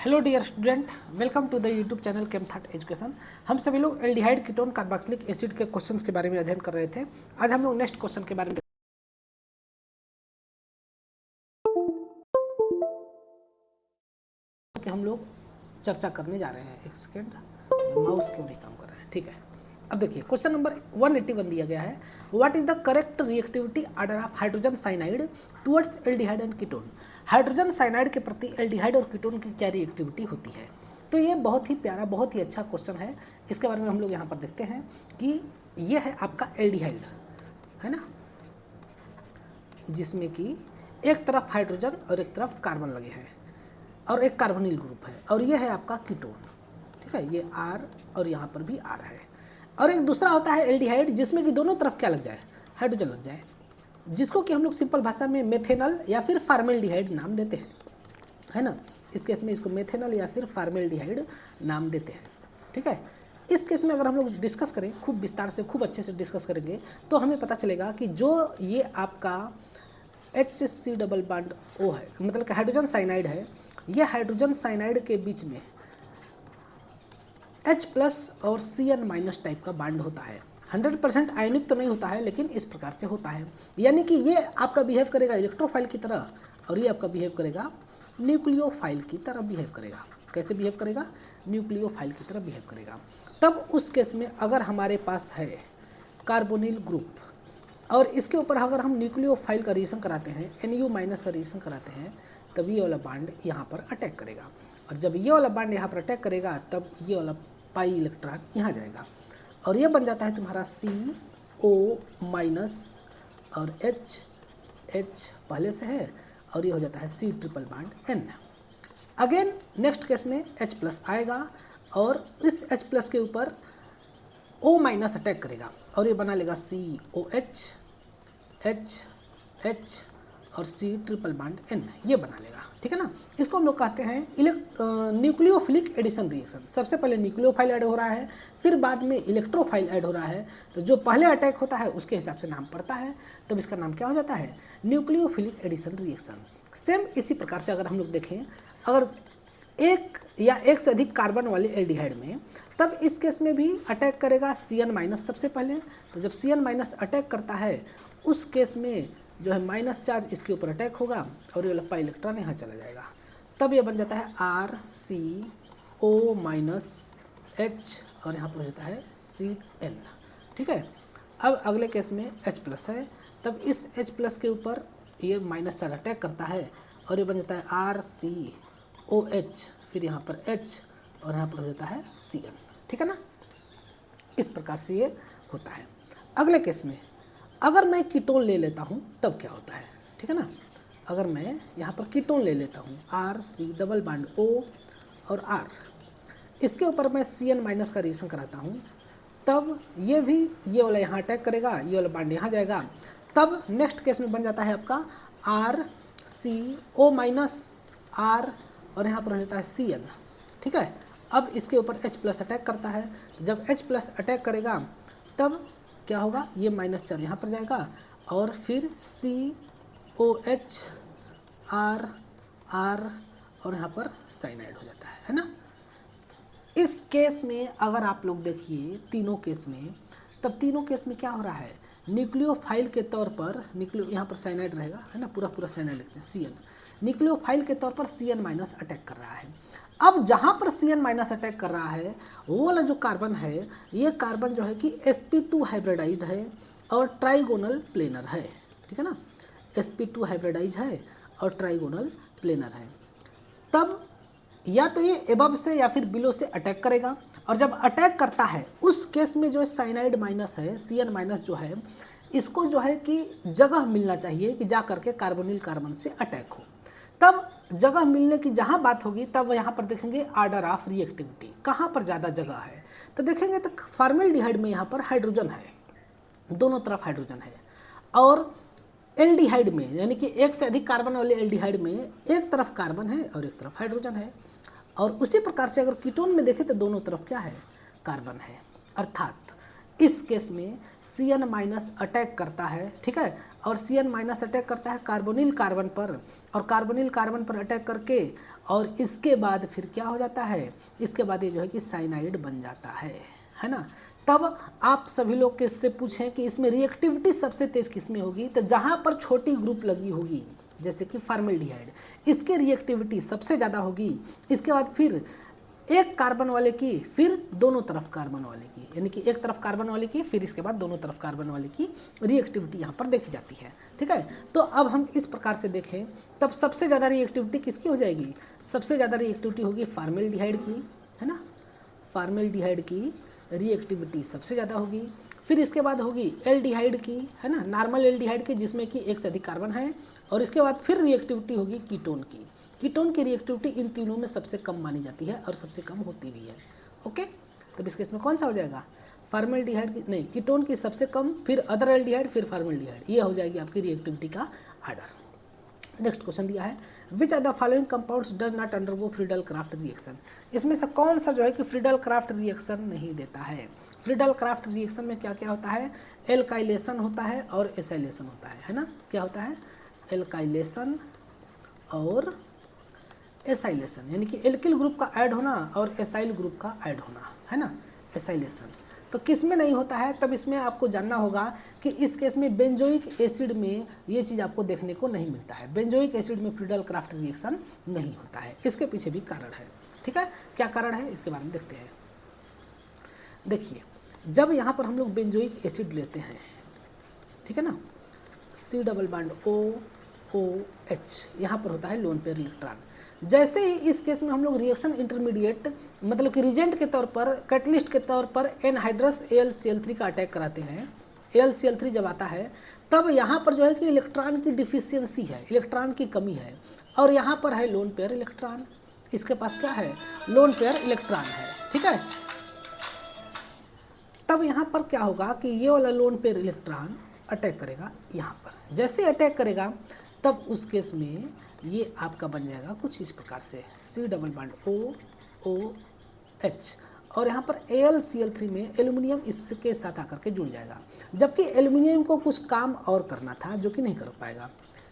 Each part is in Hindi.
Hello dear student, welcome to the YouTube channel केमथाट एजुकेशन। हम सभी लोग एल्डिहाइड कीटोन कार्बोक्सिलिक एसिड के क्वेश्चंस के बारे में अध्ययन कर रहे थे। आज हम लोग नेक्स्ट क्वेश्चन के बारे में कि हम लोग चर्चा करने जा रहे हैं। एक सेकेंड, माउस क्यों नहीं काम कर रहा है? ठीक है, अब देखिए क्वेश्चन नंबर 181 दिया गया है। What is the correct reactivity order of hydrogen cyanide towards aldehyde and ketone? Hydrogen cyanide के प्रति एल्डिहाइड और कीटोन की क्या रिएक्टिविटी होती है? तो ये बहुत ही प्यारा, बहुत ही अच्छा क्वेश्चन है। इसके बारे में हम लोग यहाँ पर देखते हैं कि ये है आपका एल्डिहाइड, है ना, जिसमें कि एक तरफ हाइड्रोजन और एक तरफ कार्बन लगे हैं और एक कार्बोनिल ग्रुप है, और ये है आपका कीटोन। ठीक है, ये R और यहाँ पर भी R है। और एक दूसरा होता है एल्डिहाइड, जिसमें कि दोनों तरफ क्या लग जाए, हाइड्रोजन लग जाए, जिसको कि हम लोग सिंपल भाषा में मेथेनल या फिर फार्मेल्डिहाइड नाम देते हैं, है ना। इस केस में इसको मेथेनल या फिर फार्मेल्डिहाइड नाम देते हैं। ठीक है, इस केस में अगर हम लोग डिस्कस करें, खूब विस्तार से, खूब अच्छे से डिस्कस करेंगे, तो हमें पता चलेगा कि जो ये आपका HC डबल बॉन्ड O है, मतलब कि हाइड्रोजन साइनाइड है, ये हाइड्रोजन साइनाइड के बीच में H प्लस और Cn माइनस टाइप का बॉन्ड होता है। 100% आयनिक तो नहीं होता है, लेकिन इस प्रकार से होता है। यानी कि ये आपका बिहेव करेगा इलेक्ट्रोफाइल की तरह, और ये आपका बिहेव करेगा न्यूक्लियोफाइल की तरह बिहेव करेगा। कैसे बिहेव करेगा? न्यूक्लियोफाइल की तरह बिहेव करेगा। तब उस केस में अगर हमारे पास है कार्बोनिल ग्रुप और इसके ऊपर अगर हम न्यूक्लियोफाइल का रिएक्शन कराते हैं, Nu माइनस का रिएक्शन कराते हैं, तब ये वाला बॉन्ड यहाँ पर अटैक करेगा। और जब ये वाला बॉन्ड यहाँ पर अटैक करेगा, तब ये वाला पाई इलेक्ट्रॉन यहाँ जाएगा और ये बन जाता है तुम्हारा CO माइनस और H पहले से है, और ये हो जाता है C triple bond N। Again next case में H प्लस आएगा और इस H प्लस के ऊपर O माइनस अटैक करेगा और ये बना लेगा COH, H और C ट्रिपल बॉन्ड N, ये बना लेगा। ठीक है ना, इसको हम लोग कहते हैं न्यूक्लियोफिलिक एडिशन रिएक्शन। सबसे पहले न्यूक्लियोफाइल ऐड हो रहा है, फिर बाद में इलेक्ट्रोफाइल ऐड हो रहा है, तो जो पहले अटैक होता है उसके हिसाब से नाम पड़ता है, तब इसका नाम क्या हो जाता है? Nucleophilic addition reaction. सेम इसी प्रकार से अगर हम लोग देखें, अगर एक या एक से अधिक कार्बन वाले एल्डिहाइड में, तब इस केस में भी अटैक करेगा Cn माइनस सबसे पहले। तो जब Cn माइनस अटैक करता है, उस केस में जो है माइनस चार्ज इसके ऊपर अटैक होगा और ये लप्पा इलेक्ट्रॉन यहाँ चला जाएगा, तब ये बन जाता है RCO माइनस H और यहाँ पर हो जाता है Cn। ठीक है, अब अगले केस में H प्लस है, तब इस H प्लस के ऊपर ये माइनस चार्ज अटैक करता है और ये बन जाता है RCOH, फिर यहाँ पर H और यहाँ पर हो जाता है Cn। ठीक है ना, इस प्रकार से ये होता है। अगले केस में अगर मैं कीटोन ले लेता हूँ, तब क्या होता है? ठीक है ना, अगर मैं यहाँ पर कीटोन ले लेता हूँ, RC डबल बॉन्ड O और R, इसके ऊपर मैं Cn माइनस का रिएक्शन कराता हूँ, तब ये भी ये वाला यहाँ अटैक करेगा, ये वाला बॉन्ड यहाँ जाएगा, तब नेक्स्ट केस में बन जाता है आपका RCO माइनस R और यहाँ पर हो जाता है Cn। ठीक है, अब इसके ऊपर H प्लस अटैक करता है, जब H प्लस अटैक करेगा तब क्या होगा? ये माइनस चार्ज यहाँ पर जाएगा और फिर COH R और यहाँ पर साइनाइड हो जाता है ना। इस केस में अगर आप लोग देखिए तीनों केस में, तब तीनों केस में क्या हो रहा है? न्यूक्लियोफाइल के तौर पर यहाँ पर साइनाइड रहेगा, है ना, पूरा साइनाइड लिखते हैं Cn। न्यूक्लियोफाइल के तौर पर Cn माइनस अटैक कर रहा है। अब जहाँ पर Cn माइनस अटैक कर रहा है, वो वाला जो कार्बन है, ये कार्बन जो है कि sp2 हाइब्रिडाइज है और ट्राइगोनल प्लेनर है। ठीक है ना, sp2 हाइब्रिडाइज है और ट्राइगोनल प्लेनर है। तब या तो ये एबव से या फिर बिलो से अटैक करेगा, और जब अटैक करता है उस केस में जो साइनाइड माइनस है, Cn माइनस जो है, इसको जो है कि जगह मिलना चाहिए कि जा करके कार्बोनिल कार्बन से अटैक हो। तब जगह मिलने की जहाँ बात होगी, तब यहाँ पर देखेंगे ऑर्डर ऑफ रिएक्टिविटी, कहाँ पर ज़्यादा जगह है। तो देखेंगे तो फार्मेल्डिहाइड में यहाँ पर हाइड्रोजन है, दोनों तरफ हाइड्रोजन है, और एल्डिहाइड में यानी कि एक से अधिक कार्बन वाले एल्डिहाइड में एक तरफ कार्बन है और एक तरफ हाइड्रोजन है। और उसी प्रकार से अगर कीटोन में देखें तो दोनों तरफ क्या है? कार्बन है। अर्थात इस केस में Cn माइनस अटैक करता है, ठीक है, और Cn माइनस अटैक करता है कार्बोनिल कार्बन पर, और कार्बोनिल कार्बन पर अटैक करके और इसके बाद फिर क्या हो जाता है, इसके बाद ये जो है कि साइनाइड बन जाता है ना। तब आप सभी लोग के से पूछें कि इसमें रिएक्टिविटी सबसे तेज किसमें होगी, तो जहाँ पर छोटी ग्रुप लगी होगी जैसे कि फॉर्मल्डिहाइड, इसके रिएक्टिविटी सबसे ज़्यादा होगी। इसके बाद फिर एक कार्बन वाले की, फिर दोनों तरफ कार्बन वाले की, यानी कि एक तरफ कार्बन वाले की, फिर इसके बाद दोनों तरफ कार्बन वाले की रिएक्टिविटी यहाँ पर देखी जाती है, ठीक है। तो अब हम इस प्रकार से देखें तब सबसे ज़्यादा रिएक्टिविटी किसकी हो जाएगी, सबसे ज़्यादा रिएक्टिविटी होगी फॉर्मल्डिहाइड की, है ना, फॉर्मल्डिहाइड की रिएक्टिविटी सबसे ज़्यादा होगी। फिर इसके बाद होगी एल्डिहाइड की, है ना, नॉर्मल एल्डिहाइड की जिसमें कि एक से अधिक कार्बन है, और इसके बाद फिर रिएक्टिविटी होगी कीटोन की। कीटोन की रिएक्टिविटी इन तीनों में सबसे कम मानी जाती है और सबसे कम होती भी है। ओके, तब इस केस में कौन सा हो जाएगा, फॉर्मल्डिहाइड की नहीं, कीटोन की सबसे कम, फिर अदर एल्डिहाइड, फिर फॉर्मल्डिहाइड, ये हो जाएगी आपकी रिएक्टिविटी का आर्डर। नेक्स्ट क्वेश्चन दिया है, which are the following compounds does not undergo Friedel Crafts reaction. इसमें से कौन सा जो है कि फ्रीडल क्राफ्ट रिएक्शन नहीं देता है। फ्रीडल क्राफ्ट रिएक्शन में क्या क्या होता है, एल्काइलेशन होता है और एसाइलेशन होता है ना, क्या होता है, एल्काइलेशन और एसाइलेशन, यानी कि एल्किल ग्रुप का ऐड होना और एसाइल ग्रुप का ऐड होना, है ना, एसाइलेशन। तो किस में नहीं होता है, तब इसमें आपको जानना होगा कि इस केस में बेंजोइक एसिड में ये चीज़ आपको देखने को नहीं मिलता है। बेंजोइक एसिड में फ्रीडल क्राफ्ट रिएक्शन नहीं होता है, इसके पीछे भी कारण है, ठीक है। क्या कारण है इसके बारे में देखते हैं। देखिए, जब यहाँ पर हम लोग बेंजोइक एसिड लेते हैं, ठीक है ना, C डबल बॉन्ड OOH, यहाँ पर होता है लोन पेयर इलेक्ट्रॉन। जैसे ही इस केस में हम लोग रिएक्शन इंटरमीडिएट मतलब कि रिजेंट के तौर पर, कैटलिस्ट के तौर पर एनहाइड्रस AlCl3 का अटैक कराते हैं, AlCl3 जब आता है तब यहाँ पर जो है कि इलेक्ट्रॉन की डिफिशियंसी है, इलेक्ट्रॉन की कमी है, और यहाँ पर है लोन पेयर इलेक्ट्रॉन, इसके पास क्या है, लोन पेयर इलेक्ट्रॉन है, ठीक है। तब यहाँ पर क्या होगा कि ये वाला लोन पेयर इलेक्ट्रॉन अटैक करेगा यहाँ पर। जैसे अटैक करेगा तब उस केस में ये आपका बन जाएगा कुछ इस प्रकार से, C डबल बॉन्ड OOH, और यहाँ पर AlCl3 में एल्युमिनियम इसके साथ आकर के जुड़ जाएगा। जबकि एल्युमिनियम को कुछ काम और करना था जो कि नहीं कर पाएगा।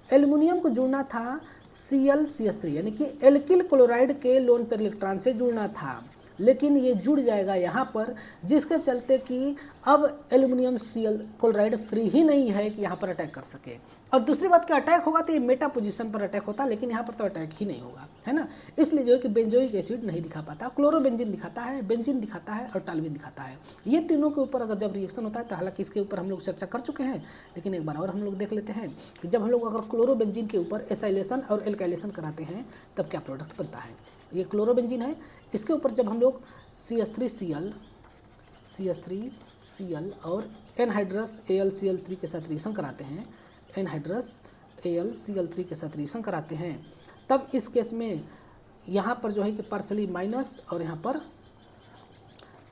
एल्युमिनियम को जुड़ना था ClCH3 यानी कि एल्किल क्लोराइड के लोन पेयर इलेक्ट्रॉन से जुड़ना था, लेकिन ये जुड़ जाएगा यहाँ पर, जिसके चलते कि अब एल्युमिनियम Cl क्लोराइड फ्री ही नहीं है कि यहाँ पर अटैक कर सके। और दूसरी बात कि अटैक होगा तो ये मेटा पोजीशन पर अटैक होता, लेकिन यहाँ पर तो अटैक ही नहीं होगा, है ना। इसलिए जो है कि बेंजोइक एसिड नहीं दिखा पाता, क्लोरोबेंजीन दिखाता है, बेंजीन दिखाता है और टाल्विन दिखाता है। ये तीनों के ऊपर अगर जब रिएक्शन होता है तो हालांकि इसके ऊपर हम लोग चर्चा कर चुके हैं, लेकिन एक बार और हम लोग देख लेते हैं कि जब हम लोग अगर क्लोरोबेंजीन के ऊपर एसाइलेशन और एल्काइलेशन कराते हैं तब क्या प्रोडक्ट बनता है। ये क्लोरोबेंजीन है, इसके ऊपर जब हम लोग CH3Cl और एनहाइड्रस AlCl3 के साथ रिएक्शन कराते हैं, एनहाइड्रस AlCl3 के साथ रिएक्शन कराते हैं, तब इस केस में यहाँ पर जो है कि पार्शली माइनस और यहाँ पर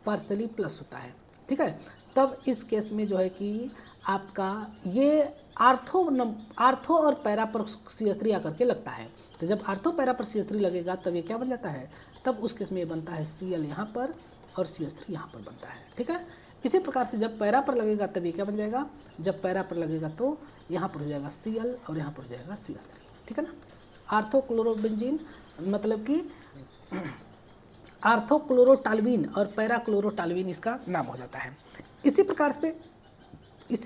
पार्शली प्लस होता है, ठीक है। तब इस केस में जो है कि आपका ये आर्थो और पैरा पर CH3 आकर के लगता है। तो जब आर्थो पैरा पर CH3 लगेगा तब ये क्या बन जाता है, तब उस केस में ये बनता है Cl यहाँ पर और CH3 यहाँ पर बनता है, ठीक है। इसी प्रकार से जब पैरा पर लगेगा तब ये क्या बन जाएगा, जब पैरा पर लगेगा तो यहाँ पर हो जाएगा Cl और यहाँ पर हो जाएगा CH3, ठीक है ना। आर्थोक्लोरोबेंजीन मतलब कि आर्थोक्लोरोटाल्विन और पैराक्लोरोटाल्विन इसका नाम हो जाता है। इसी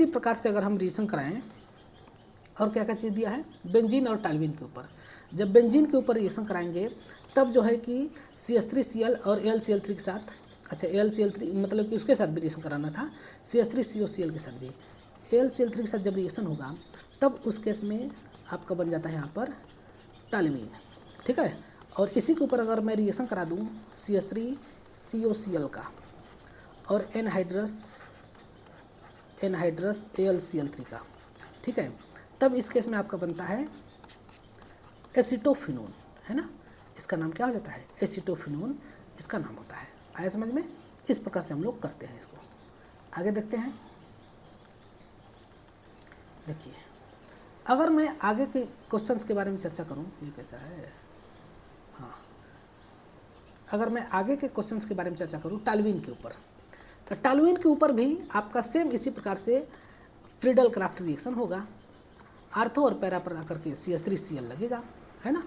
प्रकार से अगर हम रिएक्शन कराएं, और क्या क्या चीज़ दिया है, बेंजीन और टाल्विन के ऊपर, जब बेंजीन के ऊपर रिएक्शन कराएंगे तब जो है कि CH3Cl और AlCl3 के साथ, अच्छा AlCl3 मतलब कि उसके साथ भी रिएक्शन कराना था, CH3COCl के साथ भी, AlCl3 के साथ जब रिएक्शन होगा तब उस केस में आपका बन जाता है यहाँ पर टाल्विन, ठीक है। और इसी के ऊपर अगर मैं रिएक्शन करा दूँ CH3COCl का और एनहाइड्रस AlCl3 का, ठीक है, तब इस केस में आपका बनता है एसिटोफिनोन, है ना। इसका नाम क्या हो जाता है, एसिटोफिनोन इसका नाम होता है। आया समझ में। इस प्रकार से हम लोग करते हैं इसको। आगे देखते हैं। देखिए, अगर मैं आगे के क्वेश्चंस के बारे में चर्चा करूं, ये कैसा है, हाँ, अगर मैं आगे के क्वेश्चंस के बारे में चर्चा करूं टाल्विन के ऊपर, तो टॉलुइन के ऊपर भी आपका सेम इसी प्रकार से फ्रीडल क्राफ्ट रिएक्शन होगा, आर्थो और पैरा पर आकर के CH3Cl लगेगा, है ना,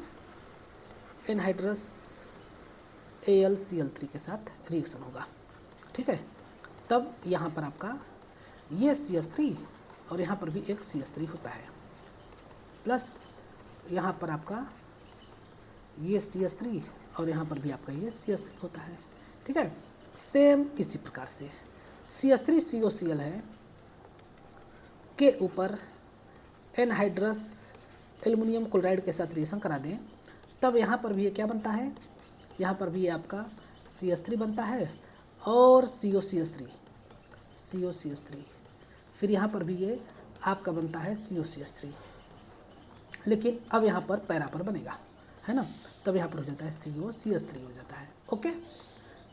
एनहाइड्रस AlCl3 के साथ रिएक्शन होगा, ठीक है। तब यहाँ पर आपका ये CH3 और यहाँ पर भी एक CH3 होता है, प्लस यहाँ पर आपका ये CH3 और यहाँ पर भी आपका ये CH3 होता है, ठीक है। सेम इसी प्रकार से CH3COCl है के ऊपर एनहाइड्रस एल्युमिनियम क्लोराइड के साथ रिएक्शन करा दें, तब यहाँ पर भी ये क्या बनता है, यहाँ पर भी ये आपका CH3 बनता है और COCH3, फिर यहाँ पर भी ये आपका बनता है COCH3, लेकिन अब यहाँ पर पैरा पर बनेगा, है ना, तब यहाँ पर हो जाता है COCH3 हो जाता है, ओके,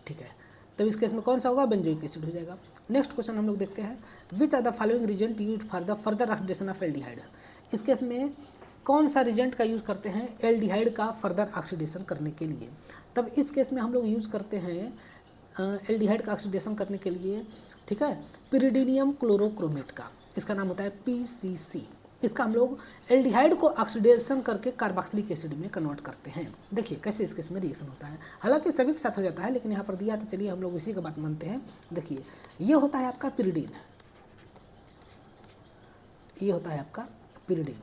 ठीक है। तब इस केस में कौन सा होगा, बेंजोइक एसिड हो जाएगा। नेक्स्ट क्वेश्चन हम लोग देखते हैं, which are the following reagent use for the further oxidation of aldehyde. इस केस में कौन सा रिजेंट का यूज़ करते हैं एल्डिहाइड का फर्दर ऑक्सीडेशन करने के लिए। तब इस केस में हम लोग यूज़ करते हैं एल्डिहाइड का ऑक्सीडेशन करने के लिए, ठीक है, पिरिडीनियम क्लोरोक्रोमेट का, इसका नाम होता है PCC। इसका हम लोग एल्डिहाइड को ऑक्सीडेशन करके कार्बोक्सिलिक एसिड में कन्वर्ट करते हैं। देखिए कैसे इस केस में रिएक्शन होता है, हालांकि सभी के साथ हो जाता है, लेकिन यहाँ पर दिया तो चलिए हम लोग इसी का बात मानते हैं। देखिए ये होता है आपका पिरिडीन, ये होता है आपका पिरिडीन,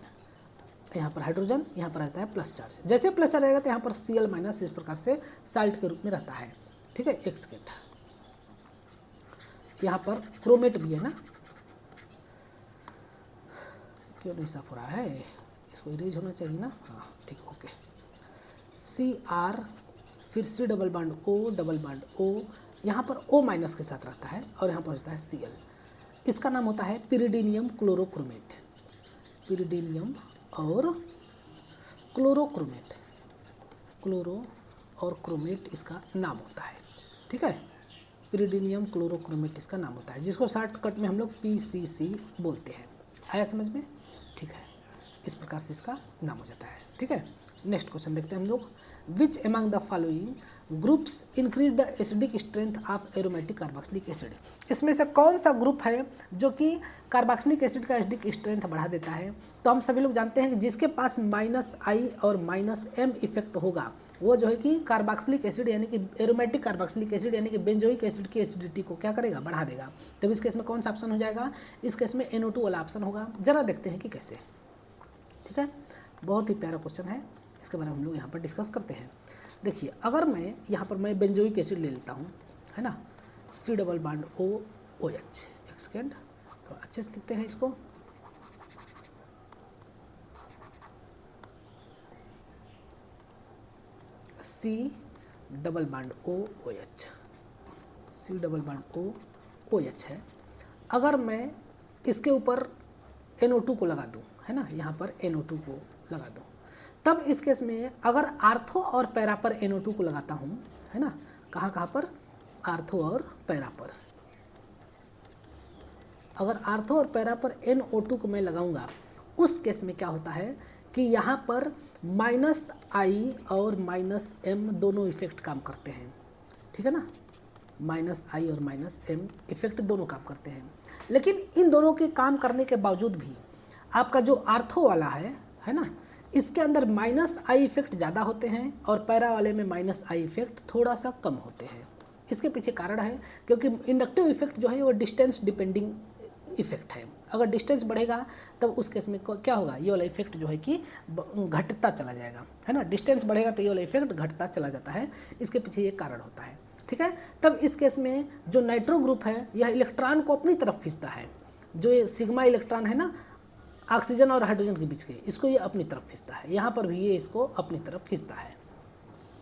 यहाँ पर हाइड्रोजन, यहाँ पर रहता है प्लस चार्ज। जैसे प्लस चार्ज रहेगा तो यहाँ पर Cl- इस प्रकार से साल्ट के रूप में रहता है, ठीक है। एक सेकेंड, यहाँ पर क्रोमेट भी है ना, क्यों नहीं साफ हो रहा है, इसको इरेज होना चाहिए ना, हाँ ठीक, ओके। Cr फिर C डबल बॉन्ड O, यहाँ पर O- के साथ रहता है और यहाँ पर होता है Cl। इसका नाम होता है पिरिडीनियम क्लोरोक्रोमेट, पिरिडीनियम और क्लोरोक्रोमेट, क्लोरो और क्रोमेट इसका नाम होता है, ठीक है। पिरिडीनियम क्लोरोक्रोमेट इसका नाम होता है, जिसको शॉर्टकट में हम लोग PCC बोलते हैं। आया समझ में, ठीक है, इस प्रकार से इसका नाम हो जाता है, ठीक है। नेक्स्ट क्वेश्चन देखते हैं हम लोग, which among the following groups increase the acidic strength of aromatic carboxylic acid. इसमें से कौन सा ग्रुप है जो कि कार्बोक्सिलिक एसिड का एसिडिक स्ट्रेंथ बढ़ा देता है। तो हम सभी लोग जानते हैं कि जिसके पास -I और -M इफेक्ट होगा वो जो है कि कार्बोक्सिलिक एसिड यानी कि एरोमेटिक कार्बोक्सिलिक एसिड यानी कि बेंजोइक एसिड की एसिडिटी को क्या करेगा, बढ़ा देगा। तब इस केस में कौन सा ऑप्शन हो जाएगा, इस केस में NO2 वाला ऑप्शन होगा। जरा देखते हैं कि कैसे, ठीक है। बहुत ही प्यारा क्वेश्चन है, इसके बारे में हम लोग यहाँ पर डिस्कस करते हैं। देखिए अगर मैं यहाँ पर मैं बेंजोइक एसिड ले लेता हूँ, है ना, C डबल बॉन्ड OOH, एक सेकेंड तो अच्छे से लिखते हैं इसको, C double bond OOH, C double bond OOH है। अगर मैं इसके ऊपर NO2 को लगा दूँ, है ना, यहाँ पर NO2 को लगा दूँ, तब इस केस में अगर आर्थो और पैरा पर NO2 को लगाता हूँ, है ना, कहाँ पर, आर्थो और पैरा पर, अगर आर्थो और पैरा पर NO2 को मैं लगाऊंगा, उस केस में क्या होता है कि यहाँ पर -I और -M दोनों इफेक्ट काम करते हैं, ठीक है ना, -I और -M इफेक्ट दोनों काम करते हैं। लेकिन इन दोनों के काम करने के बावजूद भी आपका जो आर्थो वाला है ना, इसके अंदर -I इफेक्ट ज़्यादा होते हैं और पैरा वाले में -I इफेक्ट थोड़ा सा कम होते हैं। इसके पीछे कारण है क्योंकि इंडक्टिव इफेक्ट जो है वो डिस्टेंस डिपेंडिंग इफेक्ट है। अगर डिस्टेंस बढ़ेगा तब उस केस में क्या होगा, ये वाला इफेक्ट जो है कि घटता चला जाएगा, है ना, डिस्टेंस बढ़ेगा तो ये वाला इफेक्ट घटता चला जाता है। इसके पीछे ये कारण होता है, ठीक है। तब इस केस में जो नाइट्रो ग्रुप है यह इलेक्ट्रॉन को अपनी तरफ खींचता है, जो ये सिग्मा इलेक्ट्रॉन है ना ऑक्सीजन और हाइड्रोजन के बीच के, इसको ये अपनी तरफ खींचता है। यहाँ पर भी ये इसको अपनी तरफ खींचता है,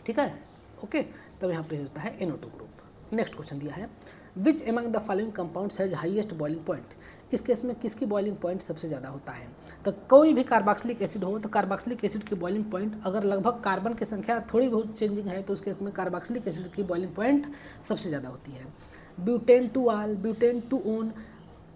ठीक है, ओके। तब यहाँ पर होता है NO2 ग्रुप। नेक्स्ट क्वेश्चन दिया है, which among the following compounds has highest boiling point. इस केस में किसकी बॉइलिंग पॉइंट सबसे ज़्यादा होता है। तो कोई भी कार्बोक्सिलिक एसिड हो तो कार्बोक्सिलिक एसिड की बॉइलिंग पॉइंट अगर लगभग कार्बन की संख्या थोड़ी बहुत चेंजिंग है तो उस केस में कार्बोक्सिलिक एसिड की बॉइलिंग पॉइंट सबसे ज़्यादा होती है। ब्यूटेन 2-आल, ब्यूटेन 2-ओन,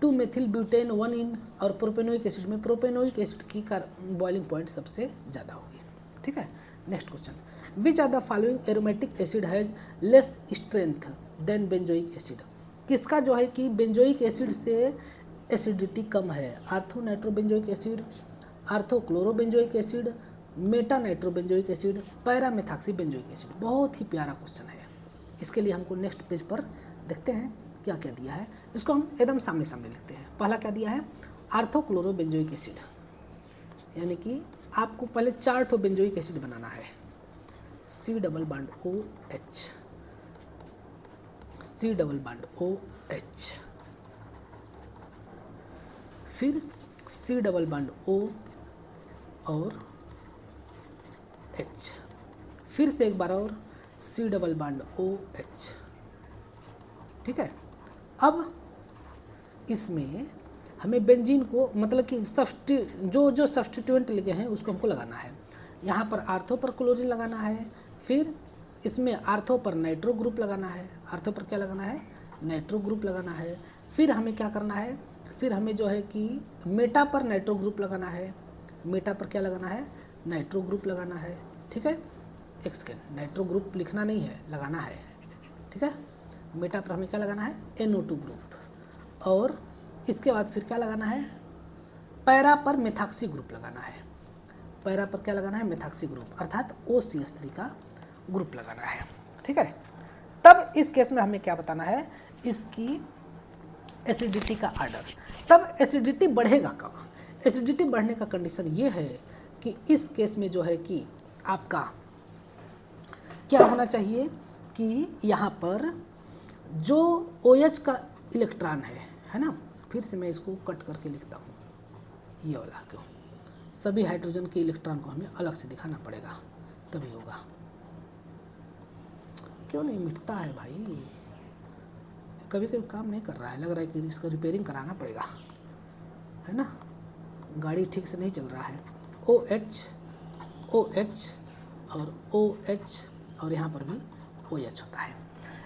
2-मेथिल ब्यूटेन 1-इन और प्रोपेनोइक एसिड में प्रोपेनोइक एसिड की बॉइलिंग पॉइंट सबसे ज़्यादा होगी, ठीक है। Next question, which are the following aromatic acid has less strength than benzoic acid. किसका जो है कि बेंजोइक एसिड से एसिडिटी कम है, ortho nitrobenzoic acid, ortho chlorobenzoic acid, meta nitrobenzoic acid, para methoxy benzoic acid. बहुत ही प्यारा क्वेश्चन है। इसके लिए हमको नेक्स्ट पेज पर देखते हैं क्या क्या दिया है, इसको हम एकदम सामने सामने लिखते हैं। पहला क्या दिया है, आर्थो क्लोरोबेंजोइक एसिड, यानी कि आपको पहले 4 ठो बेंजोइक एसिड बनाना है, C double bond OH, C double bond OH, फिर C डबल बॉन्ड O और H, फिर से एक बार और C डबल बॉन्ड OH। ठीक है, अब इसमें हमें बेंजीन को मतलब कि जो सब्स्टिट्यूएंट लगे हैं उसको हमको लगाना है। यहाँ पर आर्थो पर क्लोरीन लगाना है, फिर इसमें आर्थो पर नाइट्रो ग्रुप लगाना है। आर्थो पर क्या लगाना है, नाइट्रो ग्रुप लगाना है। फिर हमें क्या करना है, फिर हमें जो है कि मेटा पर नाइट्रो ग्रुप लगाना है। मेटा पर क्या लगाना है, नाइट्रो ग्रुप लगाना है। ठीक है, एक सेकेंड, नाइट्रो ग्रुप लिखना नहीं है, लगाना है। ठीक है, मेटा पर हमें क्या लगाना है, NO2 ग्रुप। और इसके बाद फिर क्या लगाना है, पैरा पर मेथाक्सी ग्रुप लगाना है। पैरा पर क्या लगाना है, मेथाक्सी ग्रुप, अर्थात OCH3 का ग्रुप लगाना है। ठीक है, तब इस केस में हमें क्या बताना है, इसकी एसिडिटी का आर्डर। तब एसिडिटी बढ़ेगा कब, एसिडिटी बढ़ने का कंडीशन ये है कि इस केस में जो है कि आपका क्या होना चाहिए कि यहाँ पर जो OH का इलेक्ट्रॉन है ना, फिर से मैं इसको कट करके लिखता हूँ, ये वाला, क्यों सभी हाइड्रोजन के इलेक्ट्रॉन को हमें अलग से दिखाना पड़ेगा तभी होगा। क्यों नहीं मिटता है भाई, कभी कभी काम नहीं कर रहा है, लग रहा है कि इसका रिपेयरिंग कराना पड़ेगा, है ना, गाड़ी ठीक से नहीं चल रहा है। OH OH और OH और यहाँ पर भी OH होता है।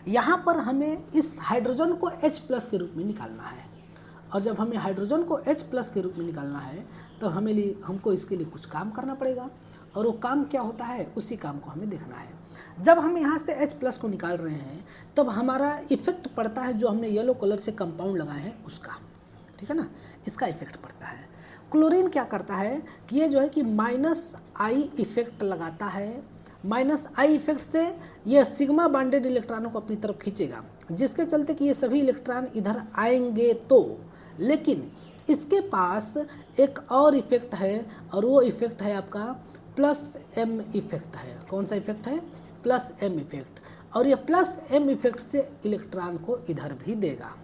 यहाँ पर हमें इस हाइड्रोजन को H+ के रूप में निकालना है, और जब हमें हाइड्रोजन को H+ के रूप में निकालना है तो हमको इसके लिए कुछ काम करना पड़ेगा, और वो काम क्या होता है, उसी काम को हमें देखना है। जब हम यहाँ से H+ को निकाल रहे हैं तब हमारा इफेक्ट पड़ता है जो हमने येलो कलर से कंपाउंड लगाए हैं उसका, ठीक है ना, इसका इफेक्ट पड़ता है। क्लोरीन क्या करता है कि ये जो है कि -I इफेक्ट लगाता है। -I इफेक्ट से ये सिग्मा बॉन्डेड इलेक्ट्रॉनों को अपनी तरफ खींचेगा, जिसके चलते कि ये सभी इलेक्ट्रॉन इधर आएंगे तो, लेकिन इसके पास एक और इफेक्ट है, और वो इफेक्ट है आपका +M इफेक्ट है। कौन सा इफेक्ट है, +M इफेक्ट, और ये +M इफेक्ट से इलेक्ट्रॉन को इधर भी देगा।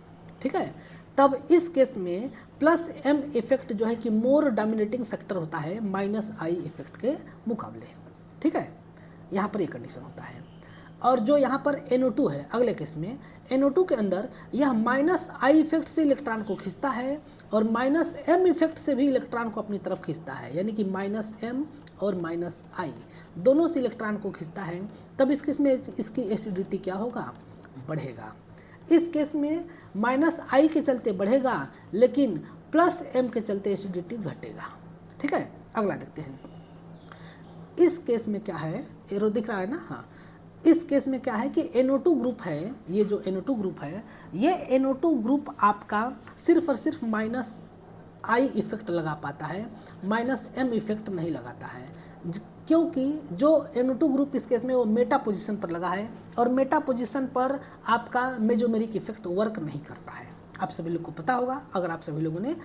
ठीक है, तब इस केस में +M इफेक्ट जो है कि मोर डोमिनेटिंग फैक्टर होता है -I इफेक्ट के मुकाबले। ठीक है, यहाँ पर ये कंडीशन होता है। और जो यहाँ पर NO2 है, अगले केस में NO2 के अंदर यह -I इफेक्ट से इलेक्ट्रॉन को खींचता है और -M इफेक्ट से भी इलेक्ट्रॉन को अपनी तरफ खींचता है, यानी कि -M और -I दोनों से इलेक्ट्रॉन को खींचता है। तब इस केस में इसकी एसिडिटी क्या होगा, बढ़ेगा। इस केस में -I के चलते बढ़ेगा, लेकिन +M के चलते एसिडिटी घटेगा। ठीक है, अगला देखते हैं। इस केस में क्या है, एरो दिख रहा है ना, हाँ, इस केस में क्या है कि NO2 ग्रुप है, ये जो NO2 ग्रुप है, ये NO2 ग्रुप आपका सिर्फ और सिर्फ -I इफेक्ट लगा पाता है, -M इफेक्ट नहीं लगाता है, क्योंकि जो NO2 ग्रुप इस केस में वो मेटा पोजीशन पर लगा है, और मेटा पोजीशन पर आपका मेजोमेरिक इफेक्ट वर्क नहीं करता है। आप सभी लोग को पता होगा, अगर आप सभी लोगों ने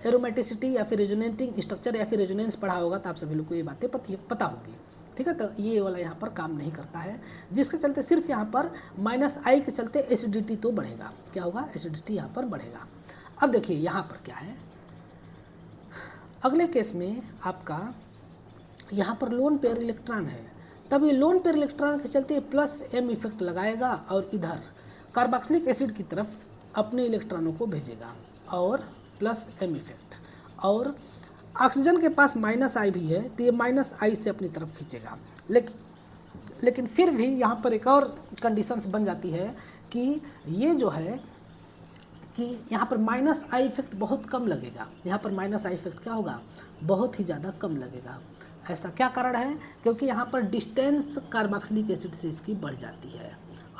एरोमेटिसिटी या फिर रेजोनेटिंग स्ट्रक्चर या फिर रेजोनेंस पढ़ा होगा तो आप सभी लोग को ये बातें पता होगी। ठीक है, तो ये वाला यहाँ पर काम नहीं करता है, जिसके चलते सिर्फ यहाँ पर -I के चलते एसिडिटी तो बढ़ेगा। क्या होगा, एसिडिटी यहाँ पर बढ़ेगा। अब देखिए यहाँ पर क्या है, अगले केस में आपका यहाँ पर लोन पेयर इलेक्ट्रॉन है, तब ये लोन पेयर इलेक्ट्रॉन के चलते +M इफेक्ट लगाएगा और इधर कार्बोक्सिलिक एसिड की तरफ अपने इलेक्ट्रॉनों को भेजेगा, और +M इफेक्ट, और ऑक्सीजन के पास -I भी है तो ये -I से अपनी तरफ खींचेगा। लेकिन फिर भी यहाँ पर एक और कंडीशंस बन जाती है कि ये जो है कि यहाँ पर -I इफेक्ट बहुत कम लगेगा। यहाँ पर -I इफेक्ट क्या होगा, बहुत ही ज़्यादा कम लगेगा। ऐसा क्या कारण है, क्योंकि यहाँ पर डिस्टेंस कार्बोक्सिलिक एसिड से इसकी बढ़ जाती है,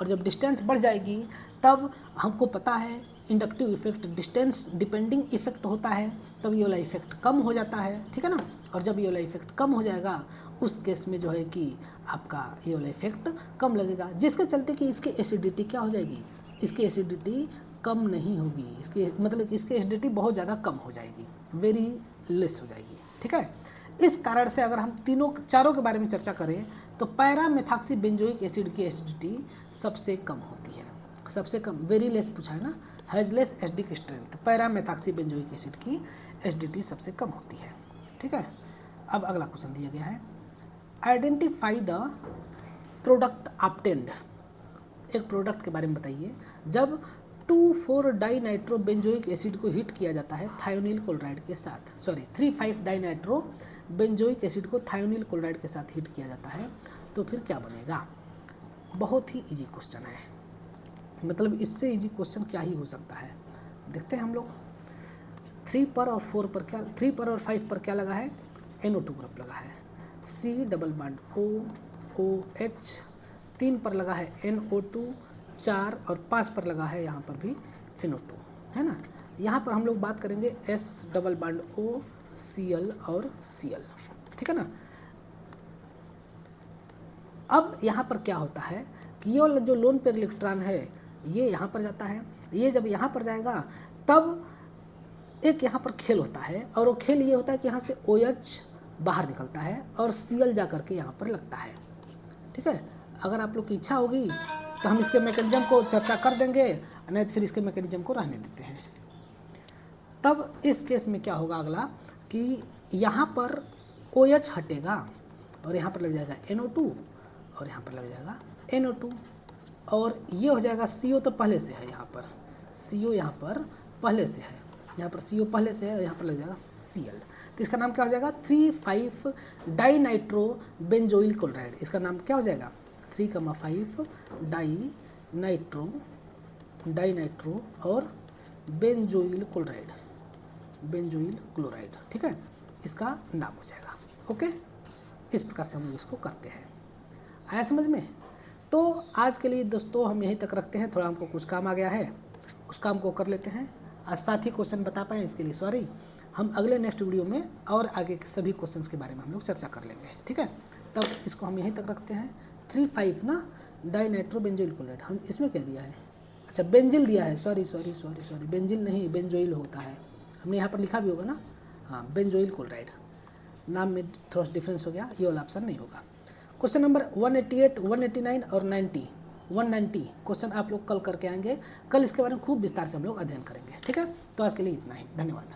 और जब डिस्टेंस बढ़ जाएगी तब हमको पता है inductive effect distance depending effect होता है, तब ये वाला इफेक्ट कम हो जाता है, ठीक है ना। और जब ये वाला इफेक्ट कम हो जाएगा उस केस में जो है कि आपका ये वाला इफेक्ट कम लगेगा, जिसके चलते कि इसकी एसिडिटी क्या हो जाएगी, इसकी एसिडिटी कम नहीं होगी, इसके मतलब कि इसकी एसिडिटी बहुत ज़्यादा कम हो जाएगी, वेरी लेस हो जाएगी, ठीक है। इस कारण से अगर हम चारों के बारे में चर्चा करें तो पैरा मेथॉक्सी बेंजोइक एसिड की एसिडिटी सबसे कम होती है, सबसे कम, वेरी लेस पूछा है ना, has less acidic strength, para methoxy benzoic acid की एसिडिटी सबसे कम होती है, ठीक है। अब अगला क्वेश्चन दिया गया है, आइडेंटिफाई द प्रोडक्ट ऑब्टेन्ड, एक प्रोडक्ट के बारे में बताइए जब 2,4-डाइनाइट्रो बेंजोइक एसिड को हीट किया जाता है थायोनिल क्लोराइड के साथ, 3,5-डाइनाइट्रो बेंजोइक एसिड को थायोनिल क्लोराइड के साथ हीट किया जाता है तो फिर क्या बनेगा। बहुत ही इजी क्वेश्चन है, मतलब इससे इजी क्वेश्चन क्या ही हो सकता है। देखते हैं हम लोग 3 पर और 4 पर क्या, 3 पर और 5 पर क्या लगा है, NO2 ग्रुप लगा है, C डबल बॉन्ड OH, 3 पर लगा है NO2, 4 और 5 पर लगा है यहाँ पर भी NO2, है ना। यहाँ पर हम लोग बात करेंगे S double bond O, Cl और Cl, ठीक है ना। अब यहाँ पर क्या होता है कि ये वाला जो लोन पेयर इलेक्ट्रॉन है ये यहाँ पर जाता है, ये जब यहाँ पर जाएगा तब एक यहाँ पर खेल होता है, और वो खेल ये होता है कि यहाँ से OH बाहर निकलता है और Cl जा करके यहाँ पर लगता है, ठीक है। अगर आप लोग की इच्छा होगी तो हम इसके मैकेनिज्म को चर्चा कर देंगे, नहीं तो फिर इसके मैकेनिज्म को रहने देते हैं। तब इस केस में क्या होगा अगला कि यहाँ पर OH हटेगा और यहाँ पर लग जाएगा NO2 और यहाँ पर लग जाएगा NO2, और ये हो जाएगा CO तो पहले से है, यहाँ पर CO यहाँ पर पहले से है, यहाँ पर CO पहले से है और यहाँ पर लग जाएगा Cl, तो इसका नाम क्या हो जाएगा 3,5-डाइनाइट्रो बेंजोइल क्लोराइड, इसका नाम क्या हो जाएगा 3,5-डाइनाइट्रो और बेंजोइल क्लोराइड, ठीक है, इसका नाम हो जाएगा। ओके, इस प्रकार से हम लोग इसको करते हैं, आया समझ में। तो आज के लिए दोस्तों हम यहीं तक रखते हैं, थोड़ा हमको कुछ काम आ गया है, उस काम को कर लेते हैं। आज साथ ही क्वेश्चन बता पाएँ इसके लिए सॉरी, हम अगले नेक्स्ट वीडियो में और आगे के सभी क्वेश्चंस के बारे में हम लोग चर्चा कर लेंगे, ठीक है। तब इसको हम यहीं तक रखते हैं। 3,5 ना डाइनाइट्रो बेंजोइल क्लोराइड, हम इसमें क्या दिया है, अच्छा बेंजिल दिया है, सॉरी बेंजिल नहीं बेंजोइल होता है, हमने यहाँ पर लिखा भी होगा ना, हाँ बेंजोइल क्लोराइड, नाम में थोड़ा डिफरेंस हो गया, ये वाला ऑप्शन नहीं होगा। क्वेश्चन नंबर 188, 189 और 190 क्वेश्चन आप लोग कल करके आएंगे, कल इसके बारे में खूब विस्तार से हम लोग अध्ययन करेंगे, ठीक है। तो आज के लिए इतना ही, धन्यवाद।